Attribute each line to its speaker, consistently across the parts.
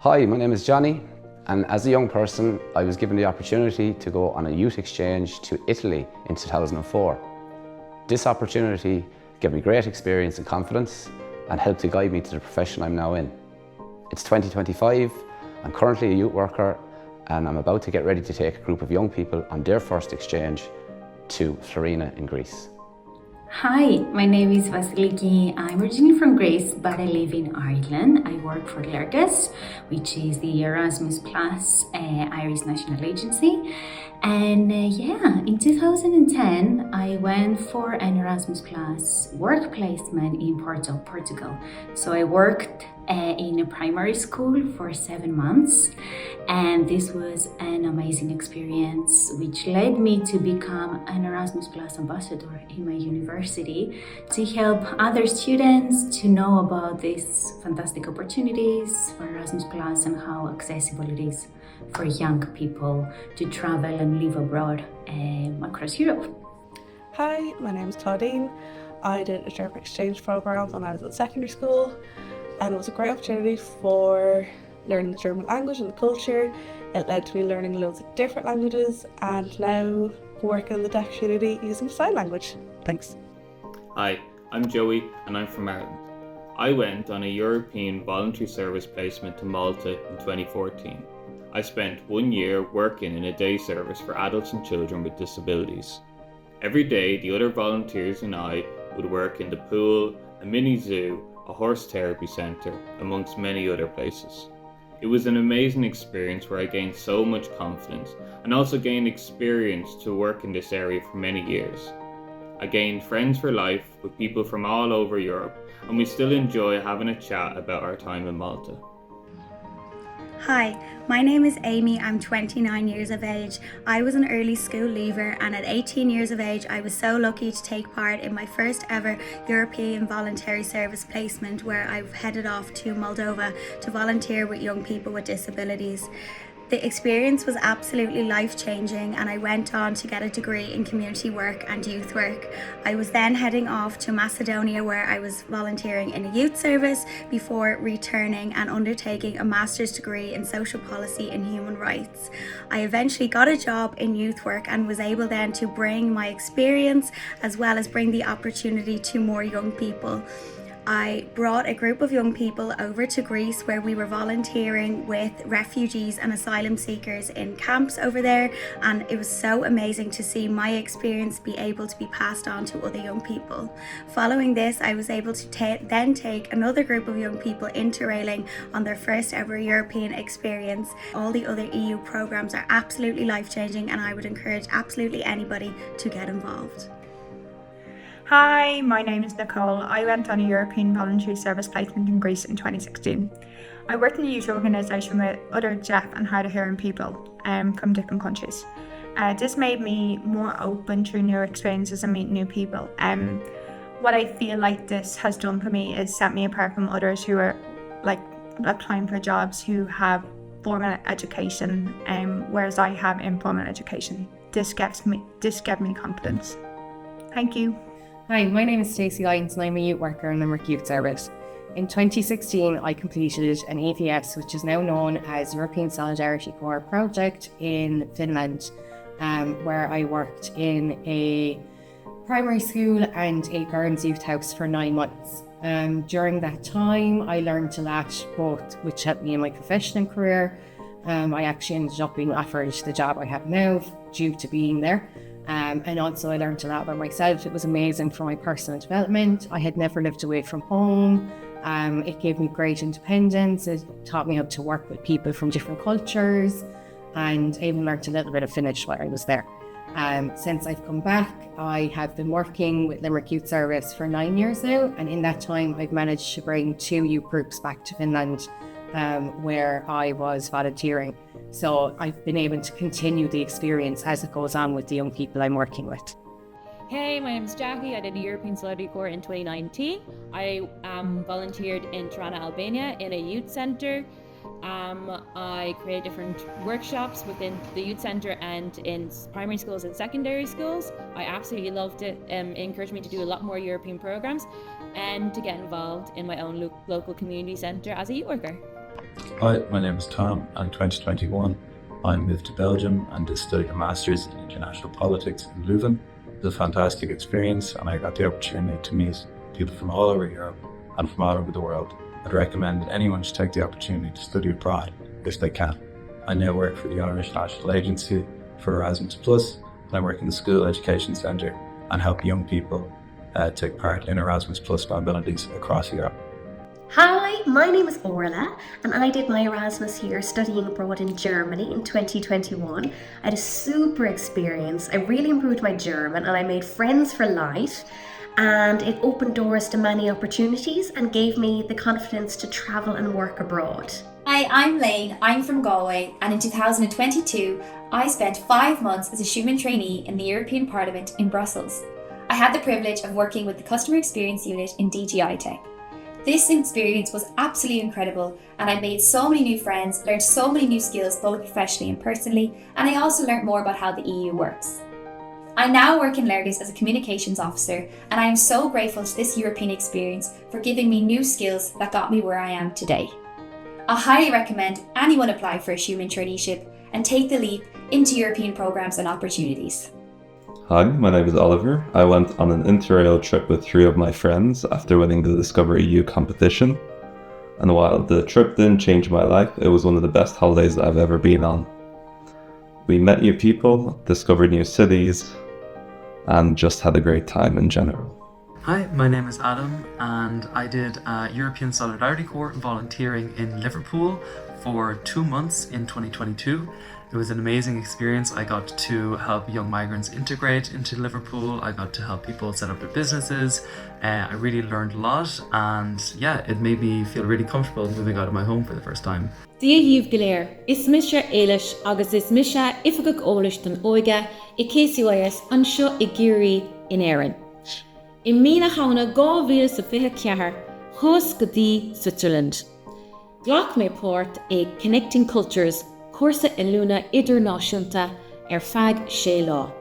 Speaker 1: Hi, my name is Johnny, and as a young person, I was given the opportunity to go on a youth exchange to Italy in 2004. This opportunity gave me great experience and confidence and helped to guide me to the profession I'm now in. It's 2025, I'm currently a youth worker and I'm about to get ready to take a group of young people on their first exchange to Florina in Greece.
Speaker 2: Hi, my name is Vasiliki. I'm originally from Greece, but I live in Ireland. I work for Eurodesk, which is the Erasmus Plus Irish national agency. And in 2010, I went for an Erasmus Plus work placement in Porto, Portugal. So I worked in a primary school for 7 months, and this was an amazing experience which led me to become an Erasmus Plus ambassador in my university to help other students to know about these fantastic opportunities for Erasmus Plus and how accessible it is for young people to travel and live abroad across Europe.
Speaker 3: Hi, my name is Claudine. I did a German exchange program when I was in secondary school, and it was a great opportunity for learning the German language and the culture. It led to me learning loads of different languages and now working in the deaf community using sign language. Thanks.
Speaker 4: Hi, I'm Joey and I'm from Ireland. I went on a European voluntary service placement to Malta in 2014. I spent 1 year working in a day service for adults and children with disabilities. Every day, the other volunteers and I would work in the pool, a mini zoo, a horse therapy centre, amongst many other places. It was an amazing experience where I gained so much confidence and also gained experience to work in this area for many years. I gained friends for life with people from all over Europe, and we still enjoy having a chat about our time in Malta.
Speaker 5: Hi, my name is Amy. I'm 29 years of age. I was an early school leaver, and at 18 years of age I was so lucky to take part in my first ever European voluntary service placement, where I headed off to Moldova to volunteer with young people with disabilities. The experience was absolutely life-changing, and I went on to get a degree in community work and youth work. I was then heading off to Macedonia, where I was volunteering in a youth service before returning and undertaking a master's degree in social policy and human rights. I eventually got a job in youth work and was able then to bring my experience as well as bring the opportunity to more young people. I brought a group of young people over to Greece, where we were volunteering with refugees and asylum seekers in camps over there, and it was so amazing to see my experience be able to be passed on to other young people. Following this, I was able to then take another group of young people interrailing on their first ever European experience. All the other EU programs are absolutely life-changing, and I would encourage absolutely anybody to get involved.
Speaker 6: Hi, my name is Nicole. I went on a European voluntary service placement in Greece in 2016. I worked in a youth organisation with other deaf and hard of hearing people from different countries. This made me more open to new experiences and meet new people. What I feel like this has done for me is set me apart from others who are applying for jobs who have formal education, whereas I have informal education. This gave me confidence. Thank you.
Speaker 7: Hi, my name is Stacey Lyons and I'm a youth worker in Limerick Youth Service. In 2016, I completed an EVS, which is now known as European Solidarity Corps project in Finland, where I worked in a primary school and a parents' youth house for 9 months. During that time, I learned a lot, both which helped me in my professional career. I actually ended up being offered the job I have now due to being there. And also I learned a lot about myself. It was amazing for my personal development. I had never lived away from home. It gave me great independence. It taught me how to work with people from different cultures, and I even learned a little bit of Finnish while I was there. Since I've come back, I have been working with Limerick Youth Service for 9 years now, and in that time I've managed to bring 2 youth groups back to Finland, where I was volunteering. So I've been able to continue the experience as it goes on with the young people I'm working with.
Speaker 8: Hey, my name is Jackie. I did a European Solidarity Corps in 2019. I volunteered in Tirana, Albania in a youth centre. I created different workshops within the youth centre and in primary schools and secondary schools. I absolutely loved it. It encouraged me to do a lot more European programmes and to get involved in my own local community centre as a youth worker.
Speaker 9: Hi, my name is Tom, and in 2021 I moved to Belgium and studied a Masters in International Politics in Leuven. It was a fantastic experience and I got the opportunity to meet people from all over Europe and from all over the world. I'd recommend that anyone should take the opportunity to study abroad if they can. I now work for the Irish National Agency for Erasmus+, and I work in the School Education Centre and help young people take part in Erasmus+ mobilities across Europe.
Speaker 10: Hi, my name is Orla and I did my Erasmus year studying abroad in Germany in 2021. I had a super experience. I really improved my German and I made friends for life, and it opened doors to many opportunities and gave me the confidence to travel and work abroad.
Speaker 11: Hi, I'm Lane, I'm from Galway, and in 2022 I spent 5 months as a Schumann trainee in the European Parliament in Brussels. I had the privilege of working with the Customer Experience Unit in DG Tech. This experience was absolutely incredible and I made so many new friends, learned so many new skills both professionally and personally, and I also learned more about how the EU works. I now work in Lergus as a communications officer and I am so grateful to this European experience for giving me new skills that got me where I am today. I highly recommend anyone apply for a Schumann traineeship and take the leap into European programs and opportunities.
Speaker 12: Hi, my name is Oliver. I went on an interrail trip with 3 of my friends after winning the Discover EU competition. And while the trip didn't change my life, it was one of the best holidays I've ever been on. We met new people, discovered new cities, and just had a great time in general.
Speaker 13: Hi, my name is Adam and I did a European Solidarity Corps volunteering in Liverpool for 2 months in 2022. It was an amazing experience. I got to help young migrants integrate into Liverpool. I got to help people set up their businesses. I really learned a lot and yeah, it made me feel really comfortable moving out of my home for the first time.
Speaker 14: Díomh Galéir, is mise éilis agus is mise ifigach ólis den óige I KCYS anseo I Géirí in Éireann. I mína hána 2024 thus go dtí Switzerland. Ghlach mé pórt Connecting Cultures cuasa I lúna idirnáisiúnta feadh sé lá.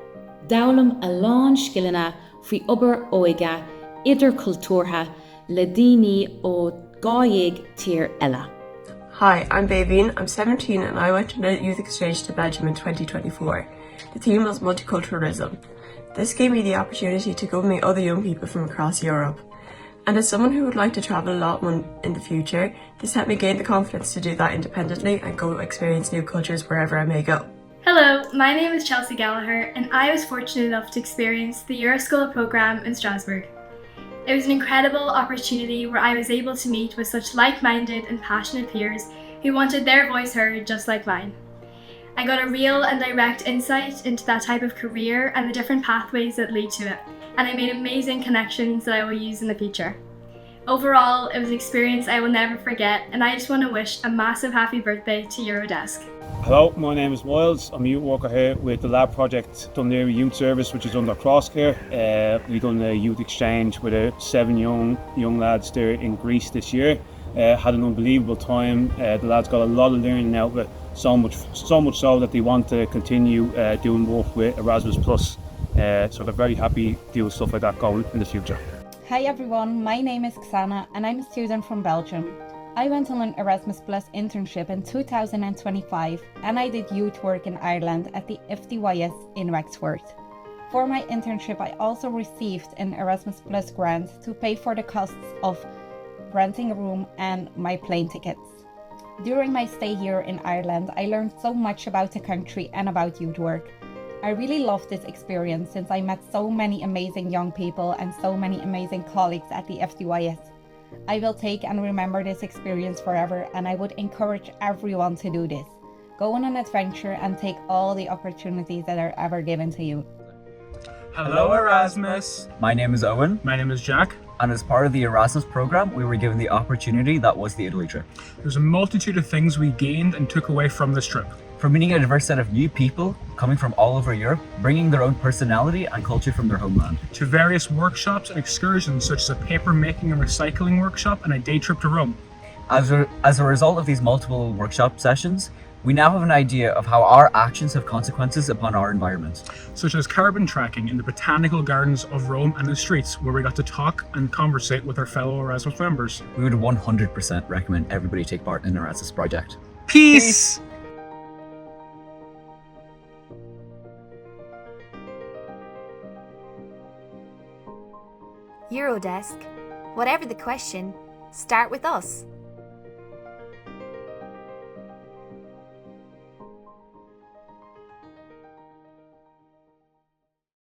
Speaker 14: Dabhalam a lán scileanna faoi obair óige idircultúrtha le daoine ó gáig tír eile.
Speaker 15: Hi, I'm Babine, I'm 17 and I went on a youth exchange to Belgium in 2024. The theme was multiculturalism. This gave me the opportunity to go meet other young people from across Europe. And as someone who would like to travel a lot more in the future, this helped me gain the confidence to do that independently and go experience new cultures wherever I may go.
Speaker 16: Hello, my name is Chelsea Gallagher and I was fortunate enough to experience the Euroscholar programme in Strasbourg. It was an incredible opportunity where I was able to meet with such like-minded and passionate peers who wanted their voice heard just like mine. I got a real and direct insight into that type of career and the different pathways that lead to it, and I made amazing connections that I will use in the future. Overall, it was an experience I will never forget, and I just want to wish a massive happy birthday to Eurodesk.
Speaker 17: Hello, my name is Miles. I'm a youth worker here with the lab project Dunleary Youth Service, which is under Crosscare. We've done a youth exchange with 7 young lads there in Greece this year. Had an unbelievable time. The lads got a lot of learning out of it, so much so that they want to continue doing work with Erasmus+. So they're very happy to do stuff like that going in the future.
Speaker 18: Hi everyone, my name is Xana and I'm a student from Belgium. I went on an Erasmus Plus internship in 2025 and I did youth work in Ireland at the FDYS in Wexford. For my internship, I also received an Erasmus Plus grant to pay for the costs of renting a room and my plane tickets. During my stay here in Ireland, I learned so much about the country and about youth work. I really loved this experience since I met so many amazing young people and so many amazing colleagues at the FDYS. I will take and remember this experience forever, and I would encourage everyone to do this. Go on an adventure and take all the opportunities that are ever given to you.
Speaker 19: Hello Erasmus!
Speaker 20: My name is Owen.
Speaker 19: My name is Jack.
Speaker 20: And as part of the Erasmus program, we were given the opportunity that was the Italy trip.
Speaker 19: There's a multitude of things we gained and took away from this trip.
Speaker 20: From meeting a diverse set of new people coming from all over Europe, bringing their own personality and culture from their homeland.
Speaker 19: To various workshops and excursions such as a paper making and recycling workshop and a day trip to Rome.
Speaker 20: As a result of these multiple workshop sessions, We now have an idea of how our actions have consequences upon our environment.
Speaker 19: Such as carbon tracking in the botanical gardens of Rome and the streets, where we got to talk and conversate with our fellow Erasmus members.
Speaker 20: We would 100% recommend everybody take part in an Erasmus project.
Speaker 19: Peace!
Speaker 21: Eurodesk. Whatever the question, start with us.